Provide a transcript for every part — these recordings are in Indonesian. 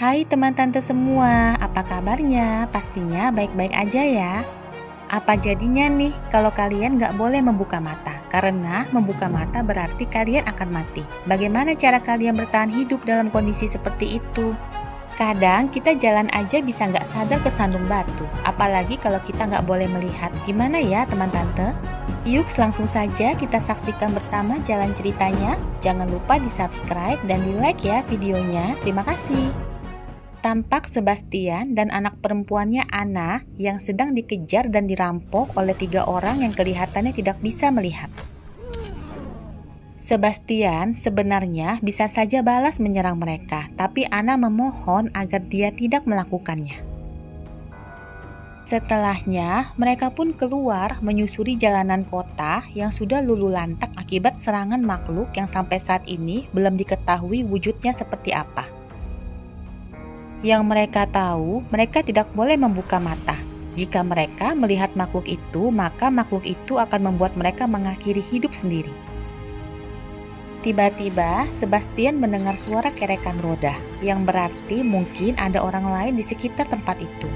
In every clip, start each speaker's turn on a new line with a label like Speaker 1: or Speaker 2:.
Speaker 1: Hai teman tante semua, apa kabarnya? Pastinya baik-baik aja ya. Apa jadinya nih kalau kalian nggak boleh membuka mata? Karena membuka mata berarti kalian akan mati. Bagaimana cara kalian bertahan hidup dalam kondisi seperti itu? Kadang kita jalan aja bisa nggak sadar kesandung batu. Apalagi kalau kita nggak boleh melihat. Gimana ya teman tante? Yuk langsung saja kita saksikan bersama jalan ceritanya. Jangan lupa di subscribe dan di like ya videonya. Terima kasih. Tampak Sebastian dan anak perempuannya Anna yang sedang dikejar dan dirampok oleh 3 orang yang kelihatannya tidak bisa melihat. Sebastian sebenarnya bisa saja balas menyerang mereka, tapi Anna memohon agar dia tidak melakukannya. Setelahnya, mereka pun keluar menyusuri jalanan kota yang sudah luluh lantak akibat serangan makhluk yang sampai saat ini belum diketahui wujudnya seperti apa. Yang mereka tahu, mereka tidak boleh membuka mata. Jika mereka melihat makhluk itu, maka makhluk itu akan membuat mereka mengakhiri hidup sendiri. Tiba-tiba, Sebastian mendengar suara kerekan roda, yang berarti mungkin ada orang lain di sekitar tempat itu.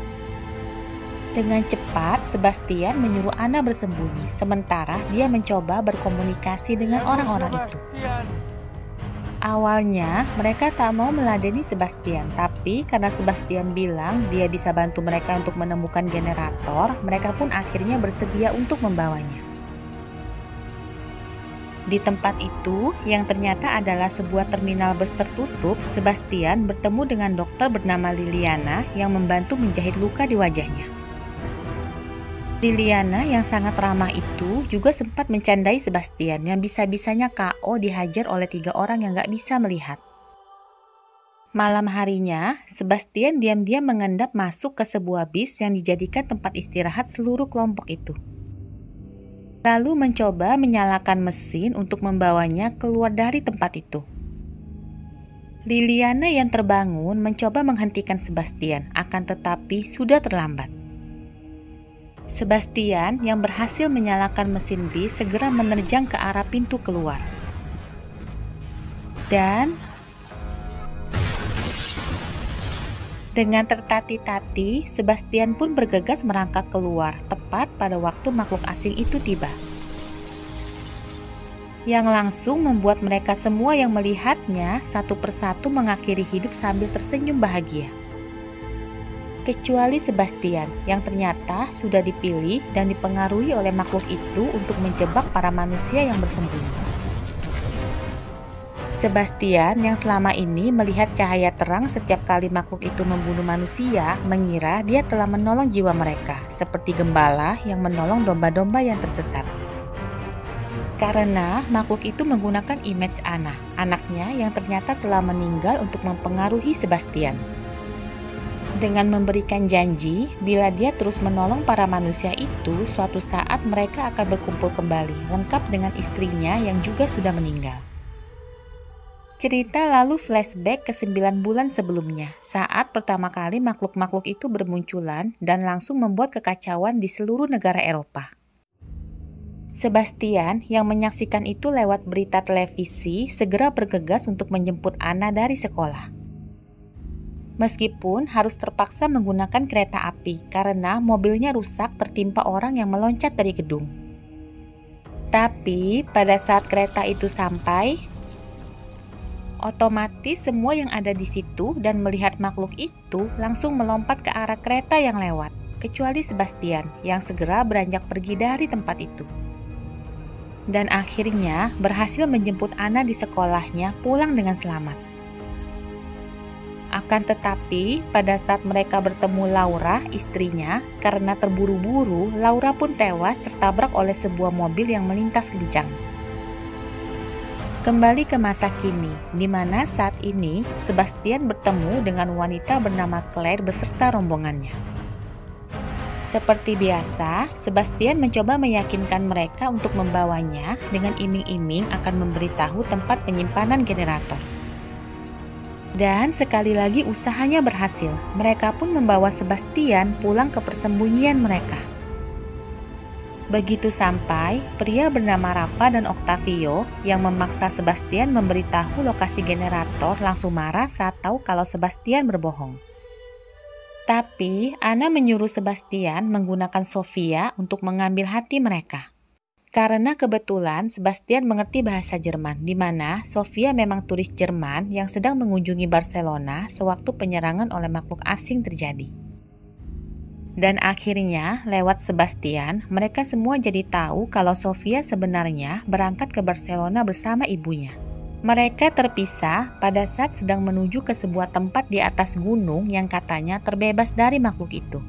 Speaker 1: Dengan cepat, Sebastian menyuruh Anna bersembunyi, sementara dia mencoba berkomunikasi dengan orang-orang itu. Awalnya, mereka tak mau meladeni Sebastian, tapi karena Sebastian bilang dia bisa bantu mereka untuk menemukan generator, mereka pun akhirnya bersedia untuk membawanya. Di tempat itu, yang ternyata adalah sebuah terminal bus tertutup, Sebastian bertemu dengan dokter bernama Liliana yang membantu menjahit luka di wajahnya. Liliana yang sangat ramah itu juga sempat mencandai Sebastian yang bisa-bisanya KO dihajar oleh 3 orang yang gak bisa melihat. Malam harinya, Sebastian diam-diam mengendap masuk ke sebuah bis yang dijadikan tempat istirahat seluruh kelompok itu. Lalu mencoba menyalakan mesin untuk membawanya keluar dari tempat itu. Liliana yang terbangun mencoba menghentikan Sebastian, akan tetapi sudah terlambat. Sebastian yang berhasil menyalakan mesin bis segera menerjang ke arah pintu keluar. Dan dengan tertati-tati, Sebastian pun bergegas merangkak keluar, tepat pada waktu makhluk asing itu tiba. Yang langsung membuat mereka semua yang melihatnya satu persatu mengakhiri hidup sambil tersenyum bahagia. Kecuali Sebastian yang ternyata sudah dipilih dan dipengaruhi oleh makhluk itu untuk menjebak para manusia yang bersembunyi. Sebastian yang selama ini melihat cahaya terang setiap kali makhluk itu membunuh manusia, mengira dia telah menolong jiwa mereka, seperti gembala yang menolong domba-domba yang tersesat. Karena makhluk itu menggunakan image Anna, anaknya yang ternyata telah meninggal untuk mempengaruhi Sebastian. Dengan memberikan janji, bila dia terus menolong para manusia itu, suatu saat mereka akan berkumpul kembali, lengkap dengan istrinya yang juga sudah meninggal. Cerita lalu flashback ke 9 bulan sebelumnya, saat pertama kali makhluk-makhluk itu bermunculan dan langsung membuat kekacauan di seluruh negara Eropa. Sebastian yang menyaksikan itu lewat berita televisi segera bergegas untuk menjemput Anna dari sekolah. Meskipun harus terpaksa menggunakan kereta api karena mobilnya rusak tertimpa orang yang meloncat dari gedung. Tapi pada saat kereta itu sampai, otomatis semua yang ada di situ dan melihat makhluk itu langsung melompat ke arah kereta yang lewat, kecuali Sebastian yang segera beranjak pergi dari tempat itu. Dan akhirnya berhasil menjemput Anna di sekolahnya pulang dengan selamat. Akan tetapi, pada saat mereka bertemu Laura, istrinya, karena terburu-buru, Laura pun tewas tertabrak oleh sebuah mobil yang melintas kencang. Kembali ke masa kini, di mana saat ini Sebastian bertemu dengan wanita bernama Claire beserta rombongannya. Seperti biasa, Sebastian mencoba meyakinkan mereka untuk membawanya dengan iming-iming akan memberitahu tempat penyimpanan generator. Dan sekali lagi usahanya berhasil. Mereka pun membawa Sebastian pulang ke persembunyian mereka. Begitu sampai, pria bernama Rafa dan Octavio yang memaksa Sebastian memberitahu lokasi generator langsung marah saat tahu kalau Sebastian berbohong. Tapi, Anna menyuruh Sebastian menggunakan Sofia untuk mengambil hati mereka. Karena kebetulan Sebastian mengerti bahasa Jerman, di mana Sofia memang turis Jerman yang sedang mengunjungi Barcelona sewaktu penyerangan oleh makhluk asing terjadi. Dan akhirnya, lewat Sebastian, mereka semua jadi tahu kalau Sofia sebenarnya berangkat ke Barcelona bersama ibunya. Mereka terpisah pada saat sedang menuju ke sebuah tempat di atas gunung yang katanya terbebas dari makhluk itu.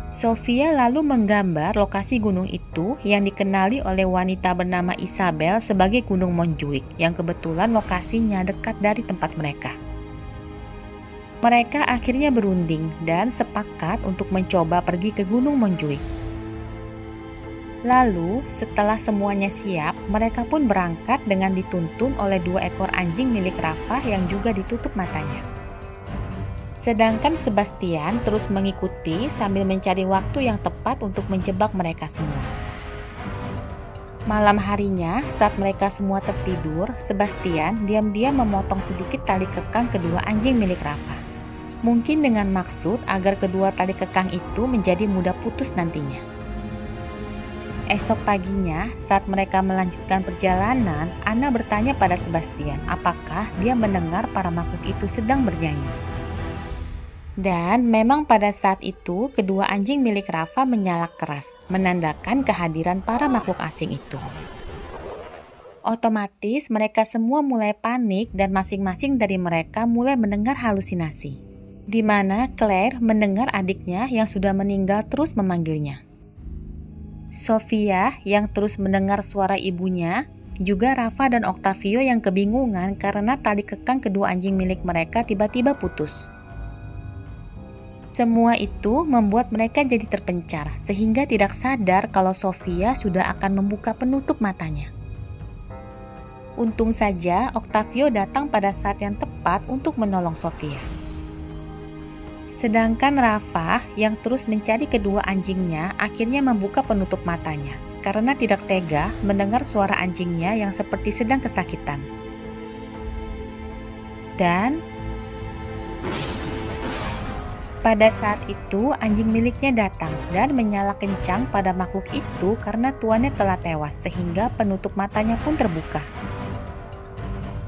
Speaker 1: Sofia lalu menggambar lokasi gunung itu yang dikenali oleh wanita bernama Isabel sebagai Gunung Montjuic, yang kebetulan lokasinya dekat dari tempat mereka. Mereka akhirnya berunding dan sepakat untuk mencoba pergi ke Gunung Montjuic. Lalu, setelah semuanya siap, mereka pun berangkat dengan dituntun oleh 2 ekor anjing milik Rafa yang juga ditutup matanya. Sedangkan Sebastian terus mengikuti sambil mencari waktu yang tepat untuk menjebak mereka semua. Malam harinya, saat mereka semua tertidur, Sebastian diam-diam memotong sedikit tali kekang kedua anjing milik Rafa. Mungkin dengan maksud agar kedua tali kekang itu menjadi mudah putus nantinya. Esok paginya, saat mereka melanjutkan perjalanan, Anna bertanya pada Sebastian apakah dia mendengar para makhluk itu sedang bernyanyi. Dan memang pada saat itu, kedua anjing milik Rafa menyalak keras, menandakan kehadiran para makhluk asing itu. Otomatis mereka semua mulai panik dan masing-masing dari mereka mulai mendengar halusinasi, di mana Claire mendengar adiknya yang sudah meninggal terus memanggilnya. Sofia yang terus mendengar suara ibunya, juga Rafa dan Octavio yang kebingungan karena tali kekang kedua anjing milik mereka tiba-tiba putus. Semua itu membuat mereka jadi terpencar, sehingga tidak sadar kalau Sofia sudah akan membuka penutup matanya. Untung saja Octavio datang pada saat yang tepat untuk menolong Sofia. Sedangkan Rafa yang terus mencari kedua anjingnya akhirnya membuka penutup matanya karena tidak tega mendengar suara anjingnya yang seperti sedang kesakitan. Dan pada saat itu anjing miliknya datang dan menyala kencang pada makhluk itu karena tuannya telah tewas sehingga penutup matanya pun terbuka,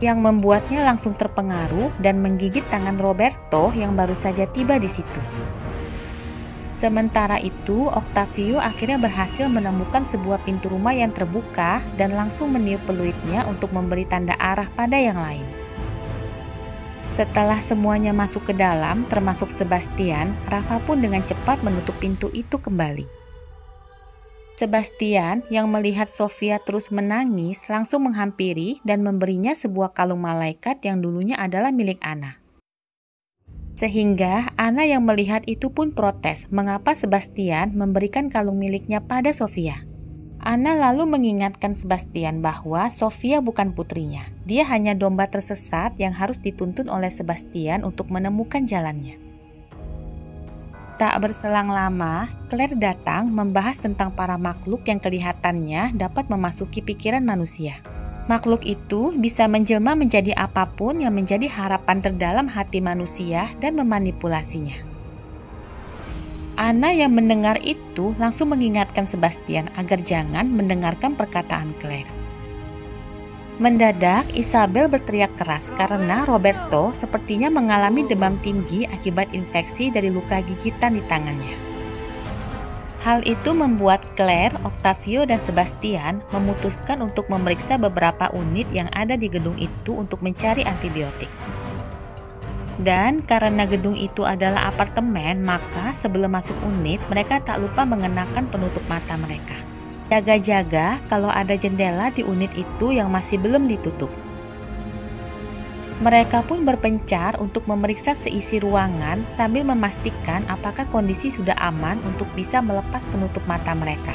Speaker 1: yang membuatnya langsung terpengaruh dan menggigit tangan Roberto yang baru saja tiba di situ. Sementara itu, Octavio akhirnya berhasil menemukan sebuah pintu rumah yang terbuka dan langsung meniup peluitnya untuk memberi tanda arah pada yang lain. Setelah semuanya masuk ke dalam, termasuk Sebastian, Rafa pun dengan cepat menutup pintu itu kembali. Sebastian yang melihat Sofia terus menangis langsung menghampiri dan memberinya sebuah kalung malaikat yang dulunya adalah milik Anna. Sehingga Anna yang melihat itu pun protes mengapa Sebastian memberikan kalung miliknya pada Sofia. Anna lalu mengingatkan Sebastian bahwa Sofia bukan putrinya. Dia hanya domba tersesat yang harus dituntun oleh Sebastian untuk menemukan jalannya. Tak berselang lama, Claire datang membahas tentang para makhluk yang kelihatannya dapat memasuki pikiran manusia. Makhluk itu bisa menjelma menjadi apapun yang menjadi harapan terdalam hati manusia dan memanipulasinya. Anna yang mendengar itu langsung mengingatkan Sebastian agar jangan mendengarkan perkataan Claire. Mendadak Isabel berteriak keras karena Roberto sepertinya mengalami demam tinggi akibat infeksi dari luka gigitan di tangannya. Hal itu membuat Claire, Octavio, dan Sebastian memutuskan untuk memeriksa beberapa unit yang ada di gedung itu untuk mencari antibiotik. Dan karena gedung itu adalah apartemen, maka sebelum masuk unit mereka tak lupa mengenakan penutup mata mereka. Jaga-jaga kalau ada jendela di unit itu yang masih belum ditutup. Mereka pun berpencar untuk memeriksa seisi ruangan sambil memastikan apakah kondisi sudah aman untuk bisa melepas penutup mata mereka.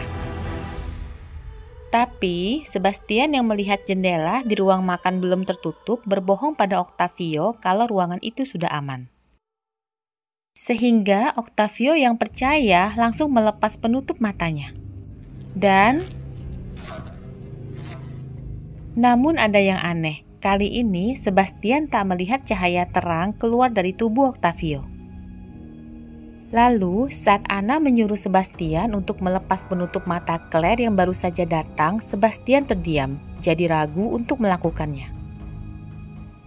Speaker 1: Tapi, Sebastian yang melihat jendela di ruang makan belum tertutup berbohong pada Octavio kalau ruangan itu sudah aman. Sehingga Octavio yang percaya langsung melepas penutup matanya. Namun ada yang aneh. Kali ini Sebastian tak melihat cahaya terang keluar dari tubuh Octavio. Lalu, saat Anna menyuruh Sebastian untuk melepas penutup mata Claire yang baru saja datang, Sebastian terdiam, jadi ragu untuk melakukannya.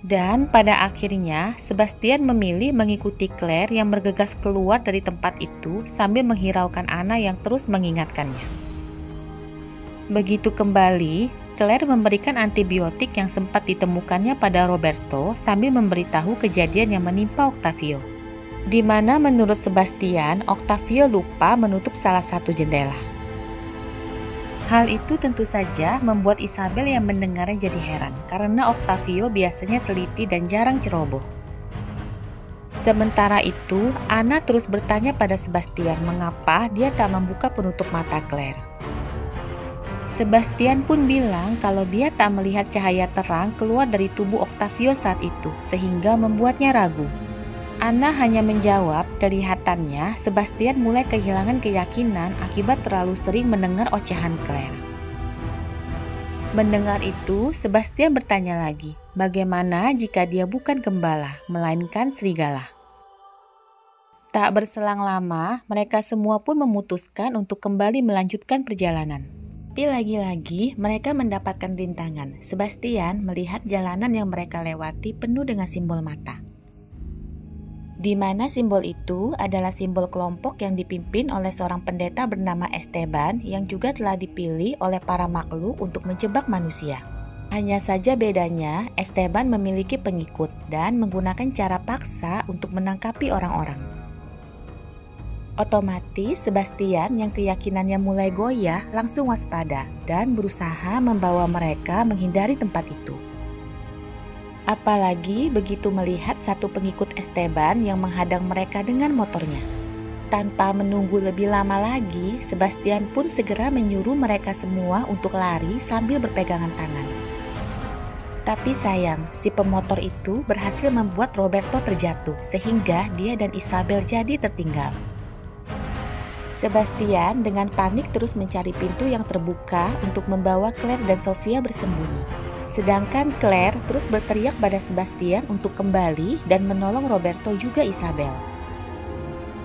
Speaker 1: Dan pada akhirnya, Sebastian memilih mengikuti Claire yang bergegas keluar dari tempat itu sambil menghiraukan Anna yang terus mengingatkannya. Begitu kembali, Claire memberikan antibiotik yang sempat ditemukannya pada Roberto sambil memberitahu kejadian yang menimpa Octavio. Di mana menurut Sebastian, Octavio lupa menutup salah satu jendela. Hal itu tentu saja membuat Isabel yang mendengarnya jadi heran, karena Octavio biasanya teliti dan jarang ceroboh. Sementara itu, Anna terus bertanya pada Sebastian mengapa dia tak membuka penutup mata Claire. Sebastian pun bilang kalau dia tak melihat cahaya terang keluar dari tubuh Octavio saat itu, sehingga membuatnya ragu. Anna hanya menjawab, kelihatannya Sebastian mulai kehilangan keyakinan akibat terlalu sering mendengar ocehan Claire. Mendengar itu, Sebastian bertanya lagi, bagaimana jika dia bukan gembala, melainkan serigala? Tak berselang lama, mereka semua pun memutuskan untuk kembali melanjutkan perjalanan. Tapi lagi-lagi mereka mendapatkan rintangan. Sebastian melihat jalanan yang mereka lewati penuh dengan simbol mata. Di mana simbol itu adalah simbol kelompok yang dipimpin oleh seorang pendeta bernama Esteban yang juga telah dipilih oleh para makhluk untuk menjebak manusia. Hanya saja bedanya, Esteban memiliki pengikut dan menggunakan cara paksa untuk menangkapi orang-orang. Otomatis Sebastian yang keyakinannya mulai goyah langsung waspada dan berusaha membawa mereka menghindari tempat itu. Apalagi begitu melihat satu pengikut Esteban yang menghadang mereka dengan motornya. Tanpa menunggu lebih lama lagi, Sebastian pun segera menyuruh mereka semua untuk lari sambil berpegangan tangan. Tapi sayang, si pemotor itu berhasil membuat Roberto terjatuh sehingga dia dan Isabel jadi tertinggal. Sebastian dengan panik terus mencari pintu yang terbuka untuk membawa Claire dan Sofia bersembunyi. Sedangkan Claire terus berteriak pada Sebastian untuk kembali dan menolong Roberto juga Isabel.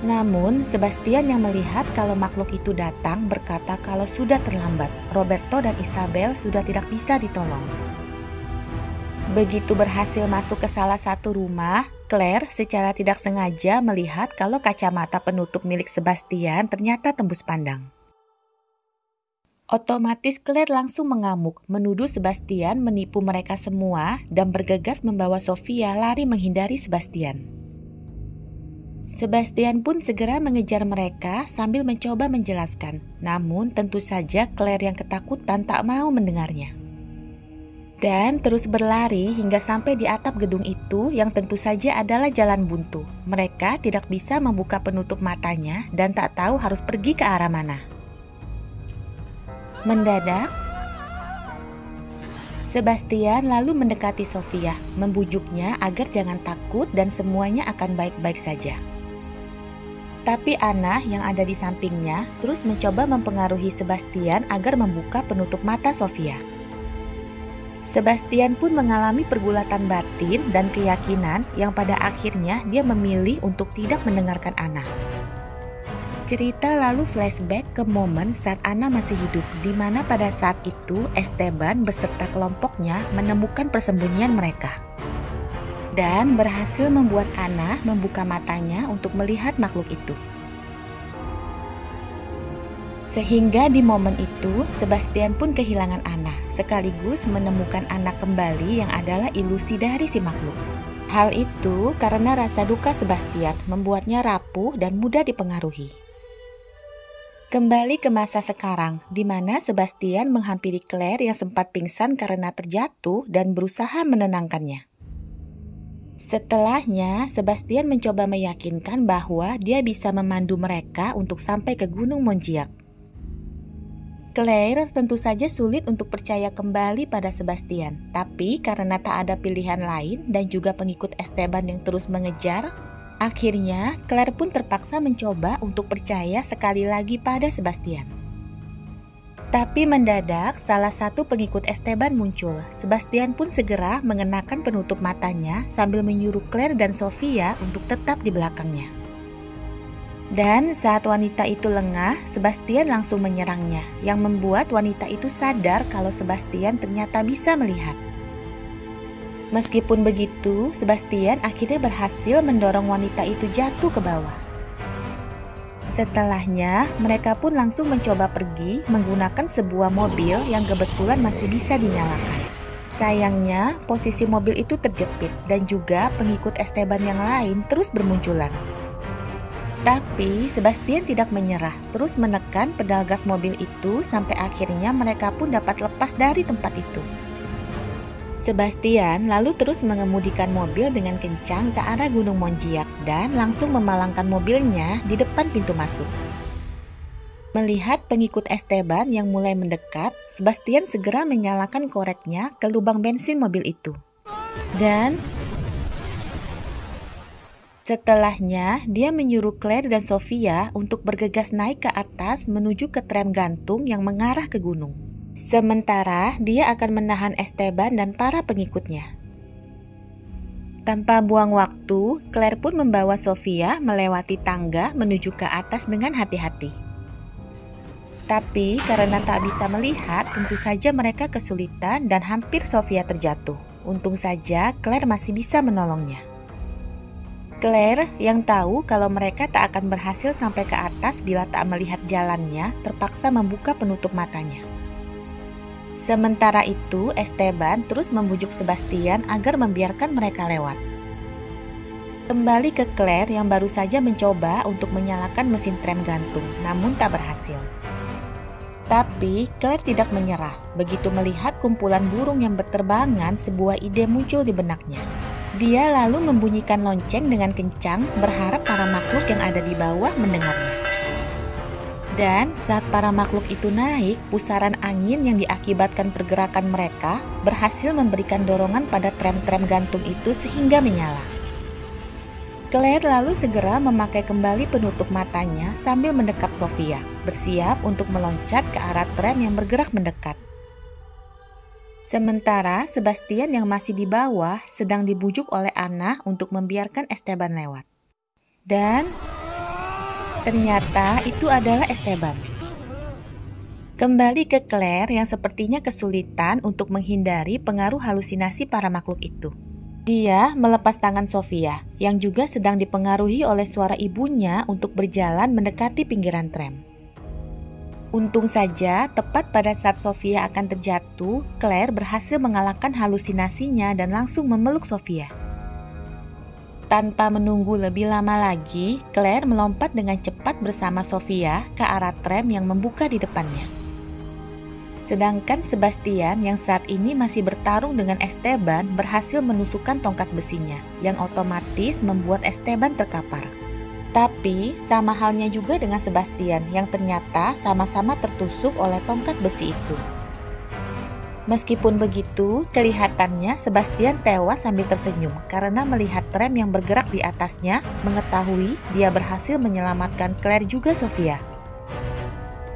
Speaker 1: Namun Sebastian yang melihat kalau makhluk itu datang berkata kalau sudah terlambat, Roberto dan Isabel sudah tidak bisa ditolong. Begitu berhasil masuk ke salah satu rumah, Claire secara tidak sengaja melihat kalau kacamata penutup milik Sebastian ternyata tembus pandang. Otomatis Claire langsung mengamuk, menuduh Sebastian menipu mereka semua dan bergegas membawa Sofia lari menghindari Sebastian. Sebastian pun segera mengejar mereka sambil mencoba menjelaskan, namun tentu saja Claire yang ketakutan tak mau mendengarnya. Dan terus berlari hingga sampai di atap gedung itu yang tentu saja adalah jalan buntu. Mereka tidak bisa membuka penutup matanya dan tak tahu harus pergi ke arah mana. Mendadak, Sebastian lalu mendekati Sofia, membujuknya agar jangan takut dan semuanya akan baik-baik saja. Tapi Anna yang ada di sampingnya terus mencoba mempengaruhi Sebastian agar membuka penutup mata Sofia. Sebastian pun mengalami pergulatan batin dan keyakinan yang pada akhirnya dia memilih untuk tidak mendengarkan Anna. Cerita lalu flashback ke momen saat Anna masih hidup, di mana pada saat itu Esteban beserta kelompoknya menemukan persembunyian mereka dan berhasil membuat Anna membuka matanya untuk melihat makhluk itu. Sehingga di momen itu Sebastian pun kehilangan Anna, sekaligus menemukan Anna kembali yang adalah ilusi dari si makhluk. Hal itu karena rasa duka Sebastian membuatnya rapuh dan mudah dipengaruhi. Kembali ke masa sekarang, di mana Sebastian menghampiri Claire yang sempat pingsan karena terjatuh dan berusaha menenangkannya. Setelahnya, Sebastian mencoba meyakinkan bahwa dia bisa memandu mereka untuk sampai ke Gunung Monjiak. Claire tentu saja sulit untuk percaya kembali pada Sebastian, tapi karena tak ada pilihan lain dan juga pengikut Esteban yang terus mengejar, akhirnya Claire pun terpaksa mencoba untuk percaya sekali lagi pada Sebastian. Tapi mendadak salah satu pengikut Esteban muncul. Sebastian pun segera mengenakan penutup matanya sambil menyuruh Claire dan Sofia untuk tetap di belakangnya. Dan saat wanita itu lengah, Sebastian langsung menyerangnya, yang membuat wanita itu sadar kalau Sebastian ternyata bisa melihat. Meskipun begitu, Sebastian akhirnya berhasil mendorong wanita itu jatuh ke bawah. Setelahnya, mereka pun langsung mencoba pergi menggunakan sebuah mobil yang kebetulan masih bisa dinyalakan. Sayangnya, posisi mobil itu terjepit dan juga pengikut Esteban yang lain terus bermunculan. Tapi Sebastian tidak menyerah, terus menekan pedal gas mobil itu sampai akhirnya mereka pun dapat lepas dari tempat itu. Sebastian lalu terus mengemudikan mobil dengan kencang ke arah Gunung Monjiak dan langsung memalangkan mobilnya di depan pintu masuk. Melihat pengikut Esteban yang mulai mendekat, Sebastian segera menyalakan koreknya ke lubang bensin mobil itu. Dan setelahnya, dia menyuruh Claire dan Sofia untuk bergegas naik ke atas menuju ke tram gantung yang mengarah ke gunung. Sementara dia akan menahan Esteban dan para pengikutnya. Tanpa buang waktu, Claire pun membawa Sofia melewati tangga menuju ke atas dengan hati-hati. Tapi karena tak bisa melihat, tentu saja mereka kesulitan dan hampir Sofia terjatuh. Untung saja Claire masih bisa menolongnya. Claire yang tahu kalau mereka tak akan berhasil sampai ke atas bila tak melihat jalannya, terpaksa membuka penutup matanya. Sementara itu, Esteban terus membujuk Sebastian agar membiarkan mereka lewat. Kembali ke Claire yang baru saja mencoba untuk menyalakan mesin tram gantung, namun tak berhasil. Tapi Claire tidak menyerah. Begitu melihat kumpulan burung yang berterbangan, sebuah ide muncul di benaknya. Dia lalu membunyikan lonceng dengan kencang, berharap para makhluk yang ada di bawah mendengarnya. Dan saat para makhluk itu naik, pusaran angin yang diakibatkan pergerakan mereka berhasil memberikan dorongan pada tram-tram gantung itu sehingga menyala. Claire lalu segera memakai kembali penutup matanya sambil mendekap Sofia, bersiap untuk meloncat ke arah tram yang bergerak mendekat. Sementara Sebastian yang masih di bawah sedang dibujuk oleh Anna untuk membiarkan Esteban lewat. Dan ternyata itu adalah Esteban. Kembali ke Claire yang sepertinya kesulitan untuk menghindari pengaruh halusinasi para makhluk itu. Dia melepas tangan Sofia yang juga sedang dipengaruhi oleh suara ibunya untuk berjalan mendekati pinggiran tram. Untung saja tepat pada saat Sofia akan terjatuh, Claire berhasil mengalahkan halusinasinya dan langsung memeluk Sofia. Tanpa menunggu lebih lama lagi, Claire melompat dengan cepat bersama Sofia ke arah tram yang membuka di depannya. Sedangkan Sebastian yang saat ini masih bertarung dengan Esteban berhasil menusukkan tongkat besinya, yang otomatis membuat Esteban terkapar. Tapi sama halnya juga dengan Sebastian yang ternyata sama-sama tertusuk oleh tongkat besi itu. Meskipun begitu, kelihatannya Sebastian tewas sambil tersenyum karena melihat tram yang bergerak di atasnya, mengetahui dia berhasil menyelamatkan Claire juga Sofia.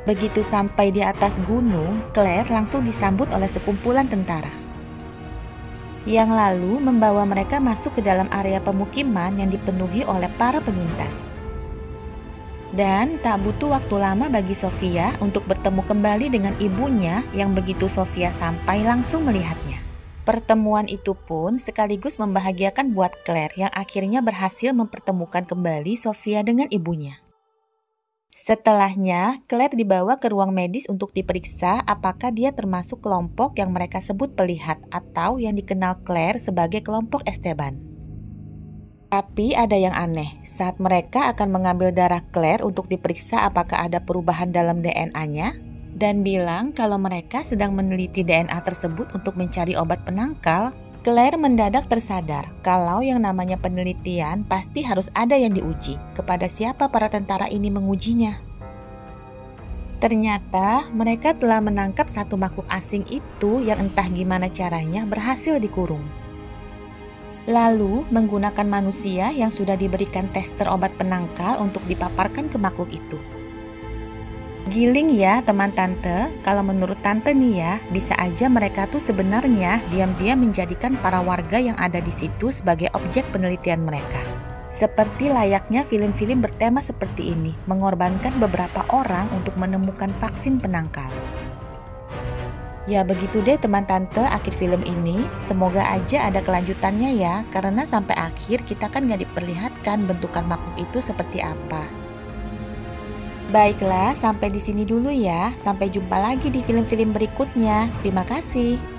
Speaker 1: Begitu sampai di atas gunung, Claire langsung disambut oleh sekumpulan tentara, yang lalu membawa mereka masuk ke dalam area pemukiman yang dipenuhi oleh para penyintas. Dan tak butuh waktu lama bagi Sofia untuk bertemu kembali dengan ibunya yang begitu Sofia sampai langsung melihatnya. Pertemuan itu pun sekaligus membahagiakan buat Claire yang akhirnya berhasil mempertemukan kembali Sofia dengan ibunya. Setelahnya, Claire dibawa ke ruang medis untuk diperiksa apakah dia termasuk kelompok yang mereka sebut pelihat atau yang dikenal Claire sebagai kelompok Esteban. Tapi ada yang aneh, saat mereka akan mengambil darah Claire untuk diperiksa apakah ada perubahan dalam DNA-nya, dan bilang kalau mereka sedang meneliti DNA tersebut untuk mencari obat penangkal, Claire mendadak tersadar kalau yang namanya penelitian pasti harus ada yang diuji. Kepada siapa para tentara ini mengujinya? Ternyata mereka telah menangkap satu makhluk asing itu yang entah gimana caranya berhasil dikurung. Lalu menggunakan manusia yang sudah diberikan tester obat penangkal untuk dipaparkan ke makhluk itu. Giling ya teman tante, kalau menurut tante nih ya, bisa aja mereka tuh sebenarnya diam-diam menjadikan para warga yang ada di situ sebagai objek penelitian mereka. Seperti layaknya film-film bertema seperti ini, mengorbankan beberapa orang untuk menemukan vaksin penangkal. Ya begitu deh teman tante akhir film ini, semoga aja ada kelanjutannya ya, karena sampai akhir kita kan gak diperlihatkan bentukan makhluk itu seperti apa. Baiklah, sampai di sini dulu ya. Sampai jumpa lagi di film-film berikutnya. Terima kasih.